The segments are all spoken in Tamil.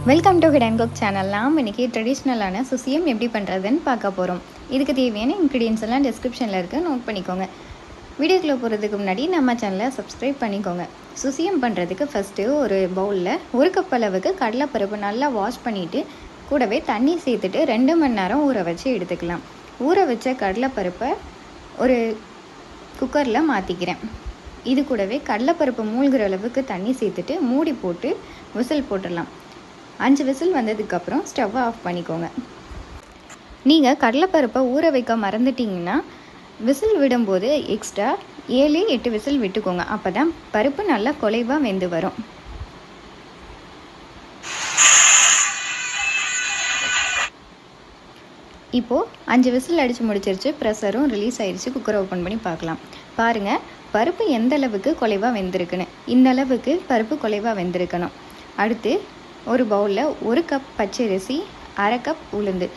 Welcome to hit and cook channel. நாம் இன்றைக்கி ட்ரெடிஷ்னலான சுசியம் எப்படி பண்ணுறதுன்னு பார்க்க போகிறோம். இதுக்கு தேவையான இன்க்ரீடியன்ஸ் எல்லாம் டிஸ்கிரிப்ஷனில் இருக்குது, நோட் பண்ணிக்கோங்க. வீடியோக்குள்ளே போகிறதுக்கு முன்னாடி நம்ம சேனலை சப்ஸ்கிரைப் பண்ணிக்கோங்க. சுசியம் பண்ணுறதுக்கு ஃபஸ்ட்டு ஒரு பவுலில் 1 கப் அளவுக்கு கடலைப்பருப்பு நல்லா வாஷ் பண்ணிவிட்டு கூடவே தண்ணி சேர்த்துட்டு 2 மணி நேரம் ஊற வச்சு எடுத்துக்கலாம். ஊற வச்ச கடலைப்பருப்பை ஒரு குக்கரில் மாற்றிக்கிறேன். இது கூடவே கடலைப்பருப்பு மூழ்கிற அளவுக்கு தண்ணி சேர்த்துட்டு மூடி போட்டு விசில் போட்டுடலாம். 5 விசில் வந்ததுக்கப்புறம் ஸ்டவ்வை ஆஃப் பண்ணிக்கோங்க. நீங்கள் கடலைப்பருப்பை ஊற வைக்க மறந்துட்டிங்கன்னா விசில் விடும்போது எக்ஸ்ட்ரா 7-8 விசில் விட்டுக்கோங்க. அப்போ தான் பருப்பு நல்லா குலைவாக வெந்து வரும். இப்போது 5 விசில் அடித்து முடிச்சிருச்சு. ப்ரெஷரும் ரிலீஸ் ஆயிடுச்சு. குக்கரை ஓப்பன் பண்ணி பார்க்கலாம். பாருங்கள் பருப்பு எந்த அளவுக்கு குலைவாக வெந்திருக்குன்னு. இந்த அளவுக்கு பருப்பு குலைவாக வெந்திருக்கணும். அடுத்து ஒரு பவுலில் 1 கப் பச்சரிசி, 1/2 கப் உளுந்து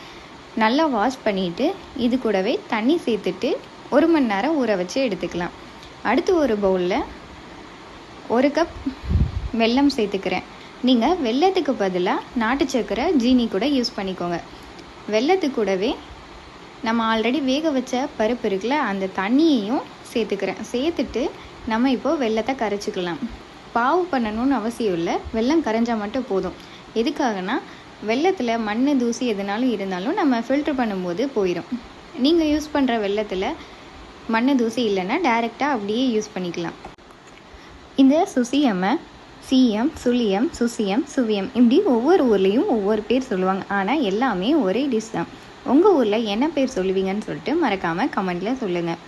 நல்லா வாஷ் பண்ணிவிட்டு இது கூடவே தண்ணி சேர்த்துட்டு 1 மணி நேரம் ஊற வச்சு எடுத்துக்கலாம். அடுத்து ஒரு பவுலில் 1 கப் வெல்லம் சேர்த்துக்கிறேன். நீங்கள் வெல்லத்துக்கு பதிலாக நாட்டு சர்க்கரை, ஜீனி கூட யூஸ் பண்ணிக்கோங்க. வெல்லத்துக்கு கூடவே நம்ம ஆல்ரெடி வேக வச்ச பருப்பு இருக்குல்ல, அந்த தண்ணியையும் சேர்த்துக்கிறேன். சேர்த்துட்டு நம்ம இப்போது வெல்லத்தை கரைச்சிக்கலாம். பாவு பண்ணணும்னு அவசியம் இல்லை, வெல்லம் கரைஞ்சால் மட்டும் போதும். எதுக்காகனா வெல்லத்தில் மண், தூசி எதுனாலும் இருந்தாலும் நம்ம ஃபில்ட்ரு பண்ணும்போது போயிடும். நீங்கள் யூஸ் பண்ணுற வெல்லத்தில் மண், தூசி இல்லைன்னா டைரெக்டாக அப்படியே யூஸ் பண்ணிக்கலாம். இந்த சுசியம்மை சீயம், சுழியம், சுசியம், சுவியம் இப்படி ஒவ்வொரு ஊர்லேயும் ஒவ்வொரு பேர் சொல்லுவாங்க. ஆனால் எல்லாமே ஒரே டிஷ் தான். உங்கள் ஊரில் என்ன பேர் சொல்லுவீங்கன்னு சொல்லிட்டு மறக்காமல் கமெண்ட்டில் சொல்லுங்கள்.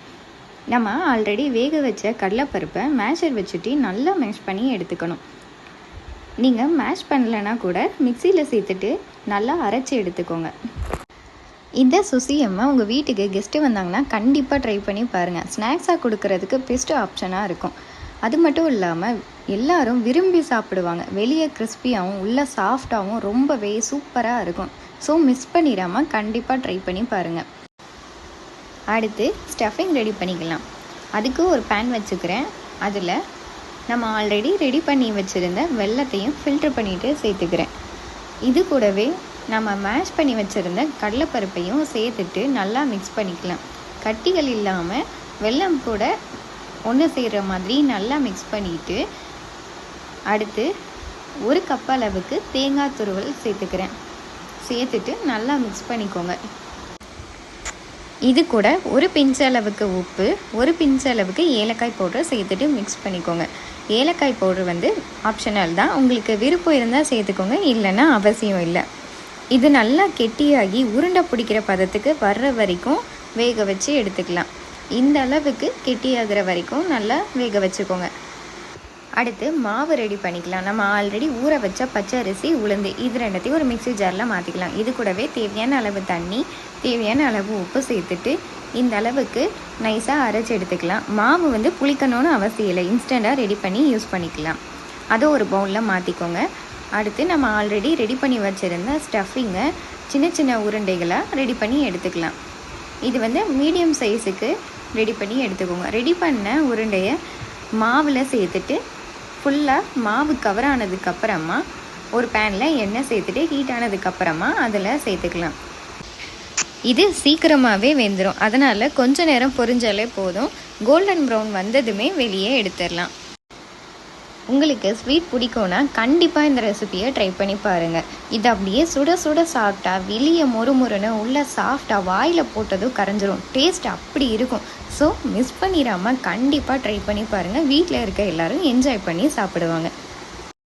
நம்ம ஆல்ரெடி வேக வச்ச கடலைப்பருப்பை மேஷர் வச்சுட்டு நல்லா மேஷ் பண்ணி எடுத்துக்கணும். நீங்கள் மேஷ் பண்ணலைன்னா கூட மிக்சியில் சேர்த்துட்டு நல்லா அரைச்சி எடுத்துக்கோங்க. இந்த சுசியம்மை உங்கள் வீட்டுக்கு கெஸ்ட்டு வந்தாங்கன்னா கண்டிப்பாக ட்ரை பண்ணி பாருங்கள். ஸ்நாக்ஸாக கொடுக்கறதுக்கு பெஸ்ட்டு ஆப்ஷனாக இருக்கும். அது மட்டும் இல்லாமல் எல்லோரும் விரும்பி சாப்பிடுவாங்க. வெளியே கிறிஸ்பியாகவும் உள்ளே சாஃப்டாகவும் ரொம்பவே சூப்பராக இருக்கும். ஸோ மிஸ் பண்ணிடாமல் கண்டிப்பாக ட்ரை பண்ணி பாருங்கள். அடுத்து ஸ்டஃபிங் ரெடி பண்ணிக்கலாம். அதுக்கு ஒரு பேன் வச்சுக்கிறேன். அதில் நம்ம ஆல்ரெடி ரெடி பண்ணி வச்சுருந்த வெல்லத்தையும் ஃபில்ட்ரு பண்ணிவிட்டு சேர்த்துக்கிறேன். இது கூடவே நம்ம மேஷ் பண்ணி வச்சுருந்த கடலைப்பருப்பையும் சேர்த்துட்டு நல்லா மிக்ஸ் பண்ணிக்கலாம். கட்டிகள் இல்லாமல் வெல்லம் கூட ஒன்று சேர்கிற மாதிரி நல்லா மிக்ஸ் பண்ணிவிட்டு அடுத்து 1 கப் அளவுக்கு தேங்காய் துருவல் சேர்த்துக்கிறேன். சேர்த்துட்டு நல்லா மிக்ஸ் பண்ணிக்கோங்க. இது கூட 1 பிஞ்ச் அளவுக்கு உப்பு, 1 பிஞ்ச் அளவுக்கு ஏலக்காய் பவுடர் சேர்த்துட்டு மிக்ஸ் பண்ணிக்கோங்க. ஏலக்காய் பவுடர் ஆப்ஷனல் தான். உங்களுக்கு விருப்பம் இருந்தால் சேர்த்துக்கோங்க, இல்லைன்னா அவசியம் இல்லை. இது நல்லா கெட்டியாகி உருண்டை பிடிக்கிற பதத்துக்கு வர்ற வரைக்கும் வேக வச்சு எடுத்துக்கலாம். இந்த அளவுக்கு கெட்டியாகிற வரைக்கும் நல்லா வேக வச்சுக்கோங்க. அடுத்து மாவு ரெடி பண்ணிக்கலாம். நம்ம ஆல்ரெடி ஊற வச்ச பச்சரிசி, உளுந்து இது ரெண்டத்தையும் ஒரு மிக்ஸி ஜாரில் மாற்றிக்கலாம். இது கூடவே தேவையான அளவு தண்ணி, தேவையான அளவு உப்பு சேர்த்துட்டு இந்த அளவுக்கு நைஸாக அரைச்சி எடுத்துக்கலாம். மாவு புளிக்கணும்னு அவசியம் இல்லை, இன்ஸ்டண்ட்டாக ரெடி பண்ணி யூஸ் பண்ணிக்கலாம். அதை ஒரு பவுலில் மாற்றிக்கோங்க. அடுத்து நம்ம ஆல்ரெடி ரெடி பண்ணி வச்சுருந்த ஸ்டஃபிங்கை சின்ன சின்ன உருண்டைகளாக ரெடி பண்ணி எடுத்துக்கலாம். இது மீடியம் சைஸுக்கு ரெடி பண்ணி எடுத்துக்கோங்க. ரெடி பண்ண உருண்டையை மாவில் சேர்த்துட்டு ஃபுல்லாக மாவு கவர் ஆனதுக்கப்புறமா ஒரு பேனில் எண்ணெய் சேர்த்துட்டு ஹீட் ஆனதுக்கப்புறமா அதில் சேர்த்துக்கலாம். இது சீக்கிரமாகவே வெந்துடும், அதனால் கொஞ்ச நேரம் பொரிஞ்சாலே போதும். கோல்டன் ப்ரௌன் வந்ததுமே வெளியே எடுத்துடலாம். உங்களுக்கு ஸ்வீட் பிடிக்கும்னா கண்டிப்பாக இந்த ரெசிபியை ட்ரை பண்ணி பாருங்கள். இது அப்படியே சுட சுட சாப்பிட்டா வெளியே மொறுமொறுன்னு உள்ள சாஃப்டாக வாயில் போட்டதும் கரைஞ்சிரும். டேஸ்ட் அப்படி இருக்கும். ஸோ மிஸ் பண்ணிடாமல் கண்டிப்பாக ட்ரை பண்ணி பாருங்கள். வீட்டில் இருக்க எல்லோரும் என்ஜாய் பண்ணி சாப்பிடுவாங்க.